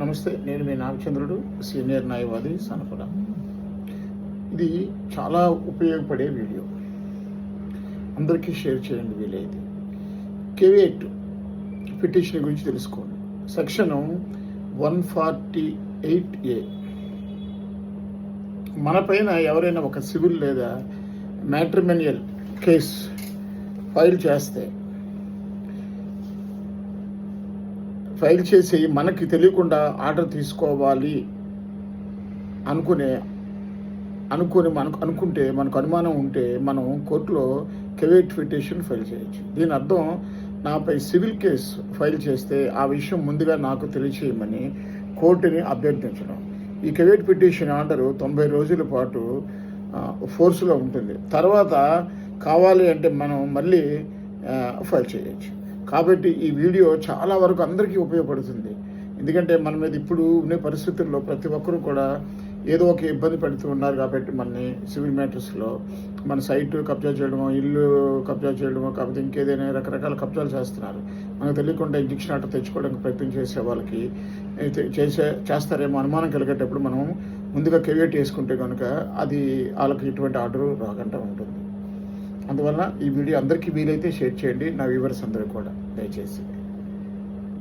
నమస్తే, నేను మీ నాగచంద్రుడు, సీనియర్ న్యాయవాది సనపడ. ఇది చాలా ఉపయోగపడే వీడియో, అందరికీ షేర్ చేయండి వీలైతే. కేవేట్ పిటిషన్ గురించి తెలుసుకోండి. Section 148A. మన పైన ఎవరైనా ఒక సివిల్ లేదా మ్యాట్రిమోనియల్ కేస్ ఫైల్ చేసి మనకి తెలియకుండా ఆర్డర్ తీసుకోవాలి అనుకుంటే, మనకు అనుమానం ఉంటే మనం కోర్టులో కేవేట్ పిటిషన్ ఫైల్ చేయొచ్చు. దీని అర్థం, నాపై సివిల్ కేసు ఫైల్ చేస్తే ఆ విషయం ముందుగా నాకు తెలియచేయమని కోర్టుని అభ్యర్థించడం. ఈ కేవేట్ పిటిషన్ ఆర్డరు 90 రోజుల పాటు ఫోర్స్లో ఉంటుంది. తర్వాత కావాలి అంటే మనం మళ్ళీ ఫైల్ చేయొచ్చు. కాబట్టి ఈ వీడియో చాలా వరకు అందరికీ ఉపయోగపడుతుంది. ఎందుకంటే మన మీద ఇప్పుడు ఉండే పరిస్థితుల్లో ప్రతి ఒక్కరూ కూడా ఏదో ఒక ఇబ్బంది పెడుతూ ఉన్నారు. కాబట్టి మనని సివిల్ మ్యాటర్స్లో మన సైటు కబ్జా చేయడమో, ఇల్లు కబ్జా చేయడమో, కాకపోతే ఇంకేదైనా రకరకాల కబ్జాలు చేస్తున్నారు. మనకు తెలియకుండా ఇంజక్షన్ ఆర్డర్ తెచ్చుకోవడానికి ప్రయత్నం చేసే వాళ్ళకి చేస్తారేమో అనుమానం కలిగేటప్పుడు మనం ముందుగా కేవేట్ వేసుకుంటే కనుక అది వాళ్ళకి ఇటువంటి ఆర్డర్ రాకుండా ఉంటుంది. అందువల్ల ఈ వీడియో అందరికీ వీలైతే షేర్ చేయండి, నా వ్యూవర్స్ అందరూ కూడా దయచేసి.